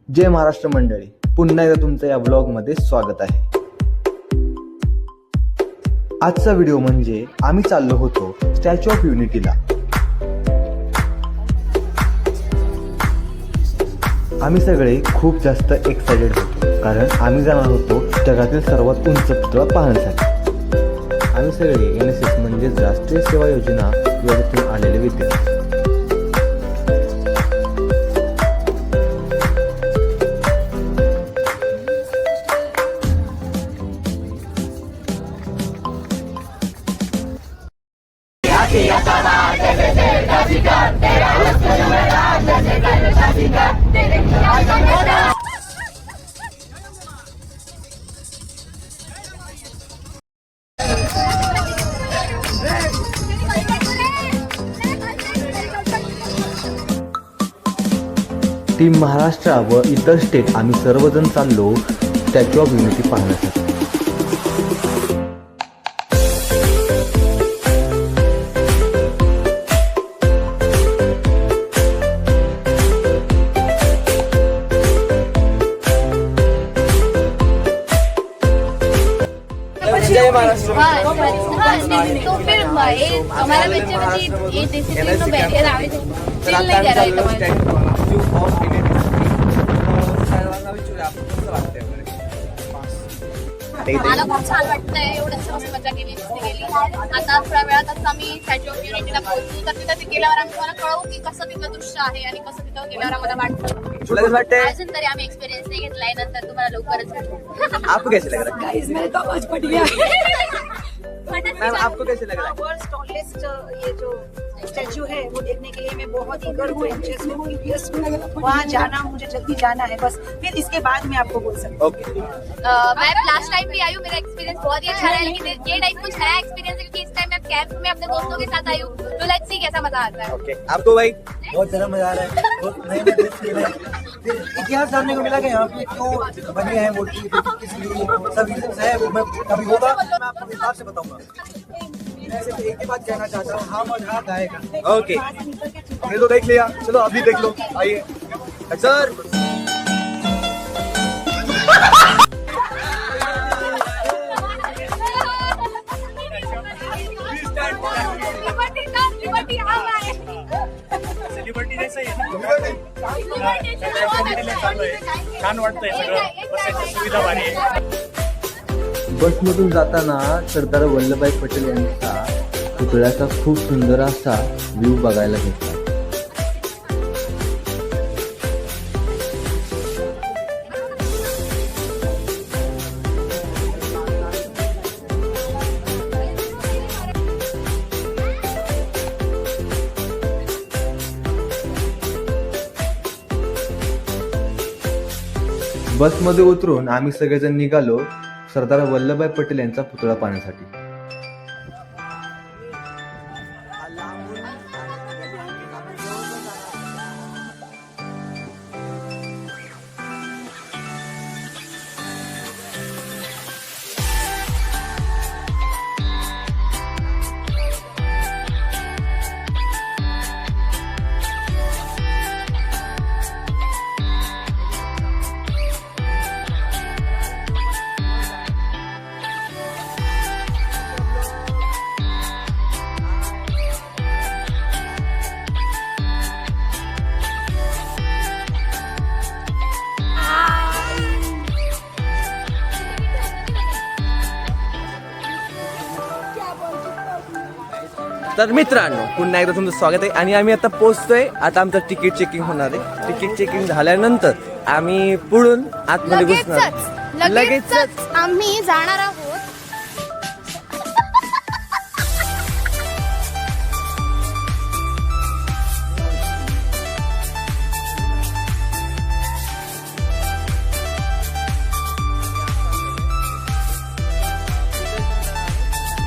जय महाराष्ट्र मंडळी, पुन्हा एकदा तुमचं या ब्लॉगमध्ये स्वागत आहे. आजचा व्हिडिओ म्हणजे आम्ही चाललो होतो स्टॅच्यू ऑफ युनिटीला. आम्ही सगळे खूप जास्त एक्सायटेड होतो, कारण आम्ही जाणार होतो जगातील सर्वात उंच पुतळा पाहण्यासाठी. आम्ही सगळे NSS म्हणजे राष्ट्रीय सेवा योजना योजनेतून आलेले विद्यार्थी. टीम महाराष्ट्र व इतर स्टेट आम्ही सर्वजण चाललो स्टॅच्यू ऑफ युनिटी पाहण्यासाठी. जय महाराष्ट्र. तो फिर हमारा बच्चे बच्चे ये डिसिप्लिन में बैठे रहे चिल नहीं कर रहे तुम्हारे. मला खूप छान वाटतंय. एवढं मस्त मजा केली गेली. आता थोड्या वेळात असं आम्ही स्टॅच्यू ऑफ युनिटीला पोहोचू, तर तिथं गेल्यावर आम्ही मला कळवू की कसं तिथं दृश्य आहे आणि कसं तिथं गेल्यावर आम्हाला वाटतं. अजून तरी आम्ही एक्सपिरियन्स नाही घेतलाय, नंतर तुम्हाला लवकरच भेटू. आपको कैसे लग रहा है? गाइस मेरे तो आवाज फट गया. मैम आपको कैसे लग रहा है? वर्ल्ड टॉलेस्ट ये जो स्टैचू है वो देखने के लिए मैं बहुत ही गर्व हूँ. वहाँ जाना, मुझे जल्दी जाना है बस. फिर इसके बाद मैं आपको बोल सकती हूँ. ओके. मैं लास्ट टाइम भी आई हूँ, मेरा एक्सपीरियंस बहुत ही अच्छा रहा है, लेकिन ये टाइम कुछ नया एक्सपीरियंस है क्योंकि इस टाइम मैं कैंप में अपने दोस्तों के साथ आई हूँ. तो लेट्स सी कैसा मजा आता है. ओके. आपको भाई? बहुत ज्यादा मजा आ रहा है. बहुत नए नए दृश्य मिले हैं. फिर इतिहास जानने को मिला कि यहाँ पे क्यों बने हैं मूर्ति, किस लिए सब रीजन है. वो मैं कभी होगा मैं आपको विस्तार से बताऊंगा. मैं सिर्फ एक ही बात कहना चाहता हूँ, हाँ मन हाथ आएगा. ओके. हमने तो देख लिया, चलो अभी देख लो. आइए सर. छान वाटतंय सगळं. बसायची सुविधा भारी आहे. बसमधून जाताना सरदार वल्लभभाई पटेल यांचा पुतळ्याचा खूप सुंदर असा व्ह्यू बघायला भेटला. बसमध्ये उतरून आम्ही सगळेजण निघालो सरदार वल्लभभाई पटेल यांचा पुतळा पाहण्यासाठी. तर मित्रांनो, पुन्हा एकदा तुमचं स्वागत आहे. आणि आम्ही आता पोहोचतोय. आता आमचं तिकीट चेकिंग होणार आहे. तिकीट चेकिंग झाल्यानंतर आम्ही पुढून आतमध्ये घुसणार. लगेचच आम्ही जाणार आहोत.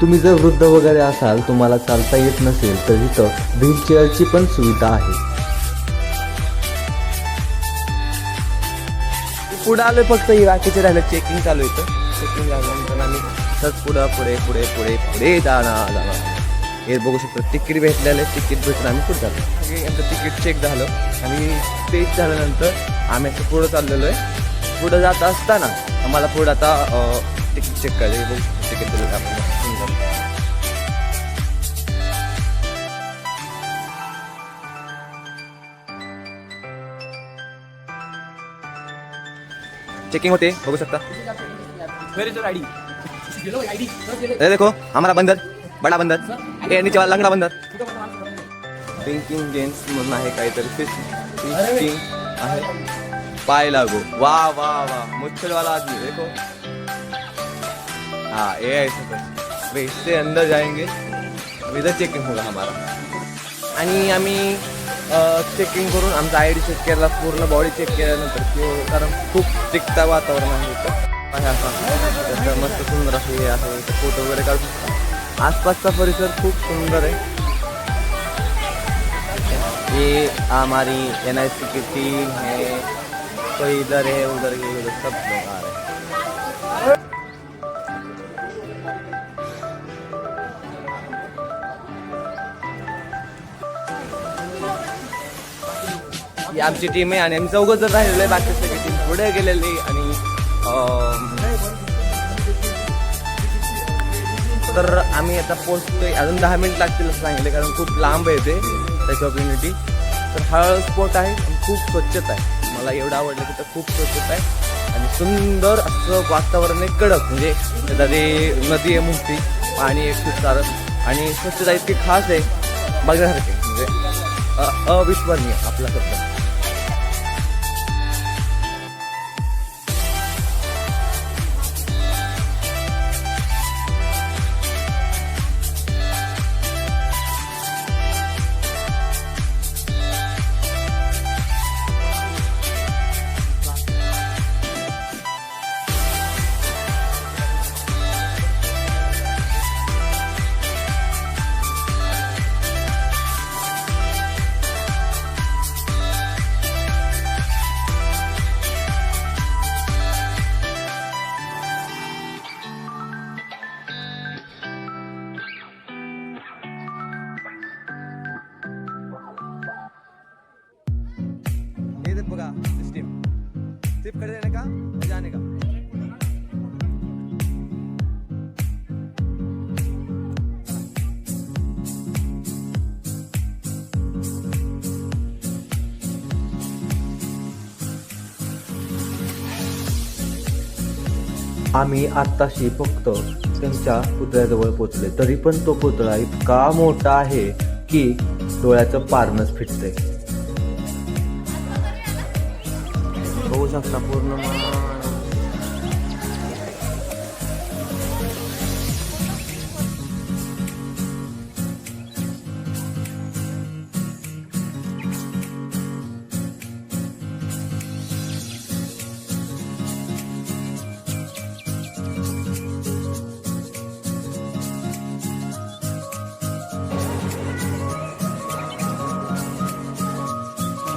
तुम्ही जर वृद्ध वगैरे असाल, तुम्हाला चालता येत नसेल, तर इथं व्हीलचेअरची पण सुविधा आहे. पुढे आलोय, फक्त ही बाकीचे राहिलं चेकिंग चालू आहे. चेकिंग झाल्यानंतर आम्ही तर पुढे पुढे पुढे पुढे पुढे जाणार. हे बघू शकतो तिकीट भेटलेलं आहे. तिकीट भेटून आम्ही पुढे झालो. आमचं तिकीट चेक झालं आणि तेच झाल्यानंतर आम्ही असं पुढं चाललेलो आहे. पुढं जात असताना आम्हाला पुढं आता तिकीट चेक करायचं. बघू शकतो तिकीट दिलं आपण. चेकिंग होते बघू शकता. ये देखो हमारा बंदर, बडा बंदर, ये नीचे वाला लंगड़ा बंदर. ड्रिंकिंग गेम्स म्हणून आहे काहीतरी. फिशिंग आहे. पाय लागो. वाह वाह वाह, मुच्छल वाला आदमी देखो. हाँ ये ऐसे तो इससे अंदर जाएंगे, इधर चेकिंग होगा हमारा. आणि आम्ही चेकिंग करून आमचा ID चेक केला, पूर्ण बॉडी चेक केल्यानंतर कारण खूप स्ट्रिक्ट वातावरण आहे इथं. त्याचं मस्त सुंदर असं हे आहे. फोटो वगैरे काढू शकता. आसपासचा परिसर खूप सुंदर आहे. ये हमारी NIC की टीम है. कोई इधर है उधर है, उधर सब लोग आ रहे हैं. ही आमची टीम आहे आणि आम्ही चौघं जर राहिलेलो आहे. बाकी सगळी टीम पुढे गेलेली. आणि तर आम्ही आता पोहोचतोय. अजून 10 मिनिट लागतील असं सांगितलं कारण खूप लांब आहे ते स्टॅच्यू ऑफ युनिटी. तर हळद स्पॉट आहे आणि खूप स्वच्छता आहे. मला एवढं आवडलं की तर खूप स्वच्छता आहे आणि सुंदर असं वातावरण आहे. कडक म्हणजे त्याचा ते नदी आहे मोठी, पाणी आहे खूप सारं आणि स्वच्छता इतकी खास आहे बघण्यासारखे म्हणजे अविस्मरणीय आपल्यासारखं. बघा सिस्टीम सिप खड़े रहने का जाने का. आम्ही आत्ताशी फक्त त्यांच्या पुतळ्याजवळ पोचले, तरी पण तो पुतळा इतका मोठा आहे की डोळ्याचं पारणच फिटतंय. बघू शकता पूर्ण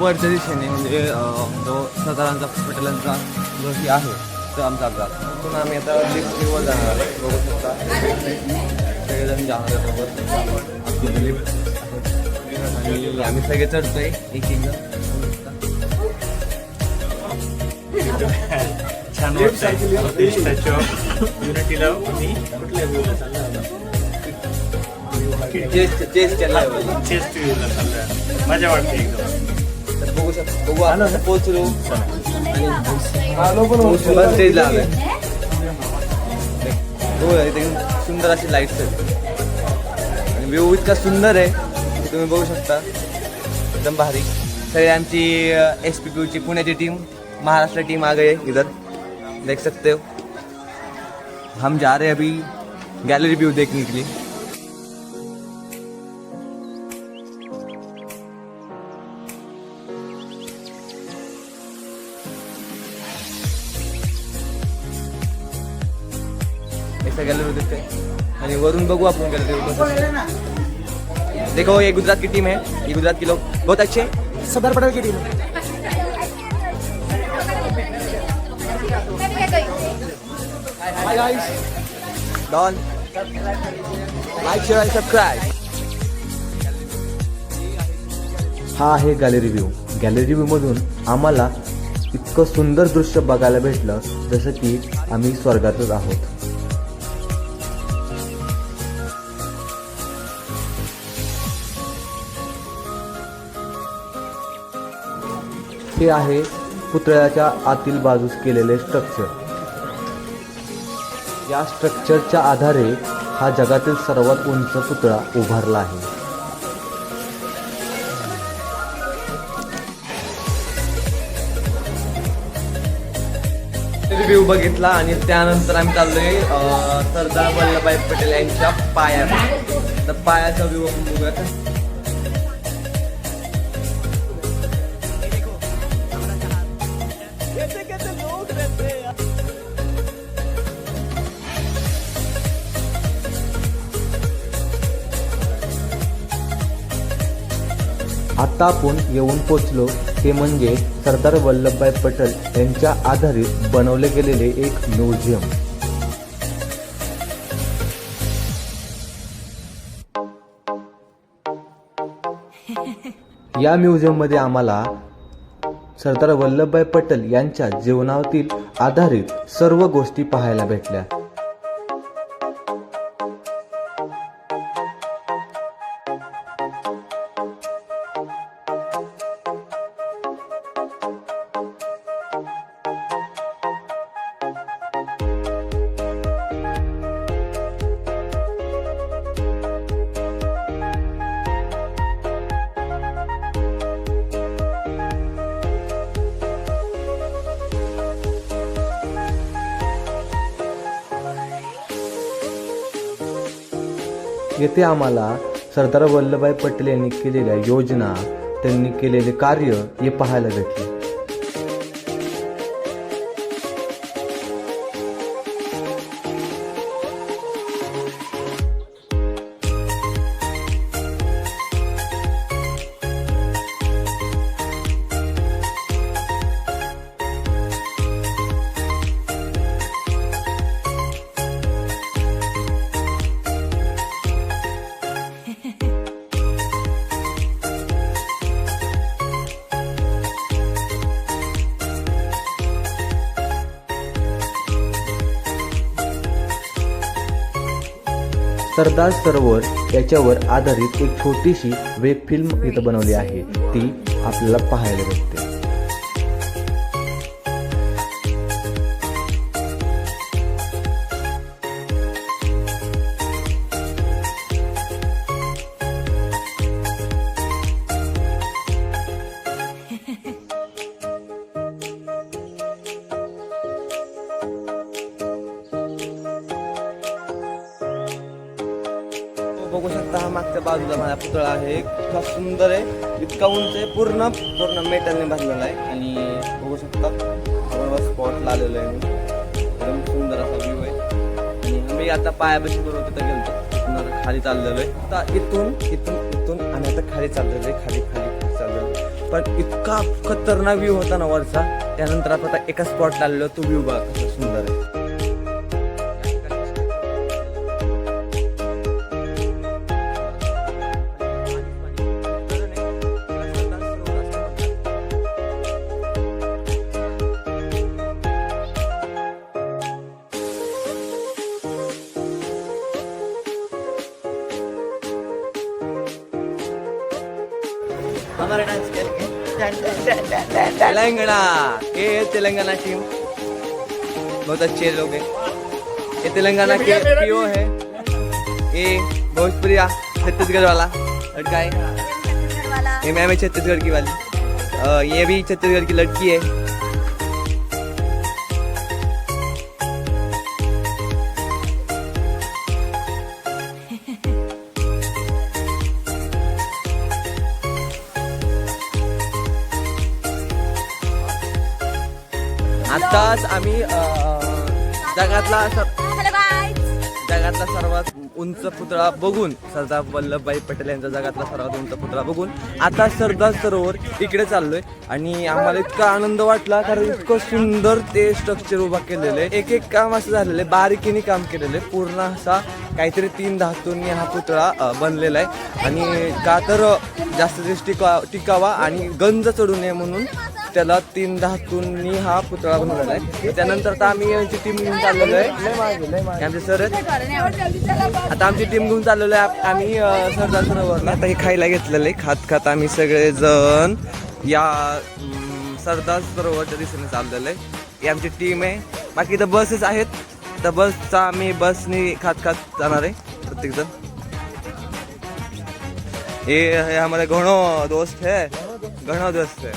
वरच्या दिशेने म्हणजे जो साधारणचा हॉस्पिटलांचा जो ही आहे तो आमचा अपघात. तिथून आम्ही आता लिफ्टवर जाणार आहे. बघू शकता सगळेजण जाणार आहे लिफ्ट आणि आम्ही सगळे चढतोय एक छान वाटतंय. स्टॅच्यू ऑफ युनिटीला चेस केला चेस्ट व्ह्यूला चाललोय. मजा वाटते एकदम. तर बघू शकता. बघू आता पोहोचलो आणि स्टेजला आलोय. एकदम सुंदर अशी लाईट्स आहेत आणि व्ह्यू इतका सुंदर आहे की तुम्ही बघू शकता. एकदम भारी. सगळे आमची SPQची पुण्याची टीम, महाराष्ट्र टीम आ गई है इधर देख सकते हो. हम जा रहे हैं अभी गैलरी व्यू देखने के लिए. ऐसा गैलरी देखते हैं आणि वरून बघू आपण गैलरी. देखो ये गुजरात की टीम है. ये गुजरात के लोग बहुत अच्छे हैं. सरदार पटेल की टीम है. Don, like, share and subscribe. हा आहे गॅलरी व्ह्यू. गॅलरी व्ह्यूमधून आम्हाला इतकं सुंदर दृश्य बघायला भेटलं जसं की आम्ही स्वर्गातच आहोत. हे आहे पुतळ्याच्या आतील बाजूस केलेले स्ट्रक्चर. या स्ट्रक्चरच्या आधारे हा जगातील सर्वात उंच पुतळा उभारला आहे. रिव्ह्यू बघितला आणि त्यानंतर आम्ही चाललोय सरदार वल्लभभाई पटेल यांच्या पायाला. तर पायाचा व्ह्यू आपण बघूया. आता आपण येऊन पोचलो ते म्हणजे सरदार वल्लभभाई पटेल यांच्या आधारित बनवले गेलेले एक म्युझियम. या म्युझियममध्ये आम्हाला सरदार वल्लभभाई पटेल यांच्या जीवनातील आधारित सर्व गोष्टी पाहायला भेटल्या. येथे आम्हाला सरदार वल्लभभाई पटेल यांनी केलेल्या योजना, त्यांनी केलेले कार्य हे पाहायला भेटले. सरदार सरोवर याच्यावर आधारित एक छोटीशी वेब फिल्म इथं बनवली आहे. ती आपल्याला पाहायला भेटते. बघू शकता हा मागच्या बाजूला माझा पुतळा आहे. इतका सुंदर आहे, इतका उंच आहे, पूर्ण मेटलने बांधलेला आहे. आणि बघू शकता आपण स्पॉटला आलेलो आहे. मी एकदम सुंदर असा व्ह्यू आहे. आणि आम्ही आता पायापाशी करू तिथं गेलो, तिथून खाली चाललेलो आहे. आता इथून आम्ही आता खाली चाललेलो आहे. खाली चाललेलो आहे. पण इतका खतरनाक व्ह्यू होता ना वरचा. त्यानंतर आपण आता एका स्पॉटला आलेलो. तो व्ह्यू बघा कसा सुंदर आहे. हमारे डांस तेलंगाना, ये तेलंगाना टीम बहुत अच्छे लोग हैं. ये तेलंगाना के पीओ है. ये भोजपुरिया छत्तीसगढ़ वाला लड़का है. ये मैम है छत्तीसगढ़ की वाली. ये भी छत्तीसगढ़ की लड़की है. आताच आम्ही जगातला सर्वात उंच पुतळा बघून, सरदार वल्लभभाई पटेल यांचा जगातला सर्वात उंच पुतळा बघून आता सरदार सरोवर इकडे चाललोय. आणि आम्हाला इतका आनंद वाटला कारण इतकं सुंदर ते स्ट्रक्चर उभा केलेलं आहे. एक एक काम असं झालेलं आहे, बारीकीने काम केलेलं आहे. पूर्ण असा काहीतरी 3 धातूंनी हा पुतळा बनलेला आहे. आणि का तर जास्त दिवस टिकावा आणि गंज चढू नये म्हणून त्याला 3 धातूंनी हा पुतळा बनवलेला आहे. त्यानंतर आता आम्ही यांची टीम घेऊन चाललेलो आहे. आमचे सर आता आमची टीम घेऊन चाललेलो आहे आम्ही सरदार सरोवरला. आता हे खायला घेतलेलं आहे. खात खात आम्ही सगळेजण या सरदार सरोवरच्या दिशेने चाललेलं आहे. ही आमची टीम आहे. बाकी इथं बसेस आहेत. तर बसचा आम्ही बसनी खात खात जाणार आहे प्रत्येक जण. ये हमारे घणो दोस्त है, घणो दोस्त है.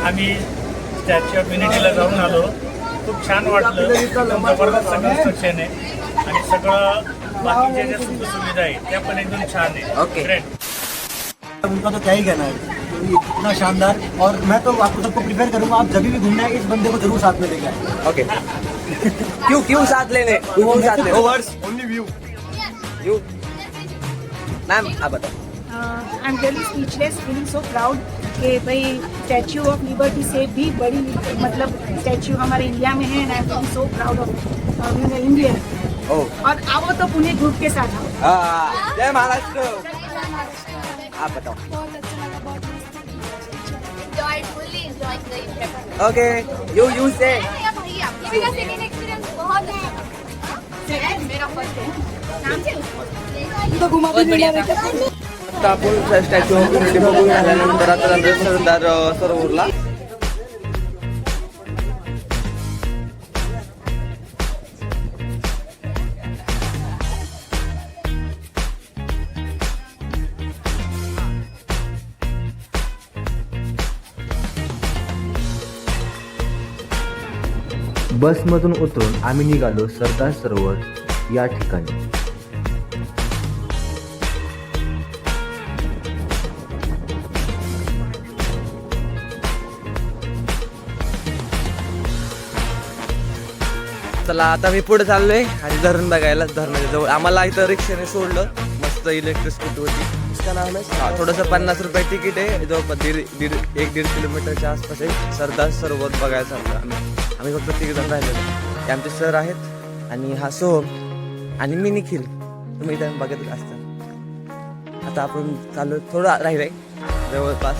आम्ही स्टॅच्यू ऑफ युनिटीला जाऊन आलो. खूप छान वाटलं. एकदम जबरदस्त कन्स्ट्रक्शन आहे आणि सगळं बाकीच्या ज्या सुविधा आहे त्या पण एकदम छान आहे. ओके. ग्रेट. उनका तो क्या ही कहना है, इतना शानदार. और मैं तो आपको सबको प्रिफेयर करूंगा, आप जब भी घूमना है इस बंदे को जरूर साथ में लेके आए. ओके. क्यों साथ लेने, क्यों साथ लेने? Overs only view. You ma'am आप बताओ. I am really speechless, feeling so proud कि भाई स्टैच्यू ऑफ लिबर्टी से भी बड़ी मतलब स्टैच्यू हमारे इंडिया में है. And I am so proud of being an Indian. और आओ तो पुणे ग्रुप के साथ आओ. जय महाराष्ट्र. आप बताओ. बहुत अच्छा लगा, बहुत enjoyed, fully enjoyed the trip. Okay. You say भैया मेरा सेकंड एक्सपीरियंस बहुत अच्छा. मेरा फर्स्ट है. तो घुमा के आता आपण स्टॅच्यू ऑफ युनिटी बघून झाल्यानंतर आता जाणार सरदार सरोवरला. बसमधून उतरून आम्ही निघालो सरदार सरोवर या ठिकाणी. चला आता मी पुढे चाललोय आणि धरण बघायला. धरणाच्या जवळ आम्हाला इथं रिक्षाने सोडलं मस्त इलेक्ट्रिक स्कूटीवरती. थोडंसं 50 रुपये तिकीट आहे. जवळपास 1-1.5 किलोमीटरच्या आसपास आहे. सरदार सरोवर बघायला चाललो आम्ही फक्त 3 जण राहिलेलो. हे आमचे सर आहेत आणि हा सोहम आणि मी निखिल. तुम्ही इथं बघत असता. आता आपण चाललो, थोडं राहिलंय जवळपास.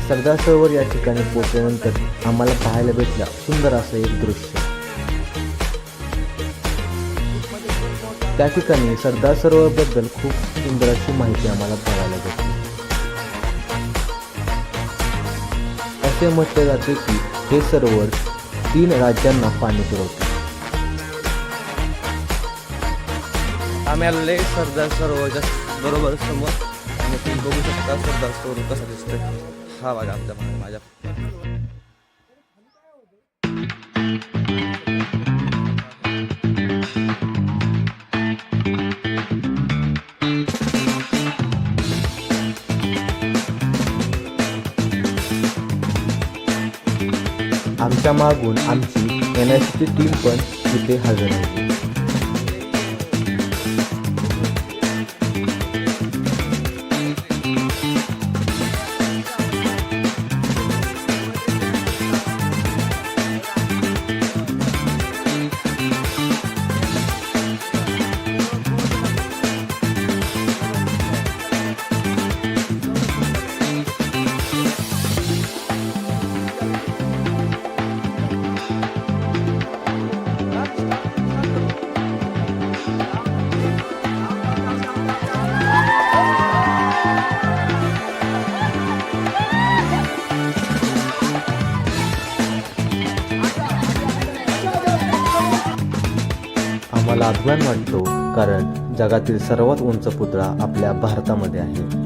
सरदार सरोवर या ठिकाणी पोहोचल्यानंतर आम्हाला पाहायला भेटलं सुंदर असं एक दृश्य. त्या ठिकाणी सरदार सरोवरबद्दल खूप सुंदर अशी माहिती आम्हाला बघायला भेटली. असे म्हटले जाते की हे सरोवर 3 राज्यांना पाणी पुरवते. आम्ही आलेले सरदार सरोवरच्या बरोबर समोर आणि तुम्ही बघू शकता सरदार सरोवर कसं दिसतंय. हा बघा आमच्या माझ्या. आमच्या मागून आमची NICची टीम पण तिथे हजर आहे. आम्हाला अभिमान वाटतो कारण जगातील सर्वात उंच पुतळा आपल्या भारतामध्ये आहे.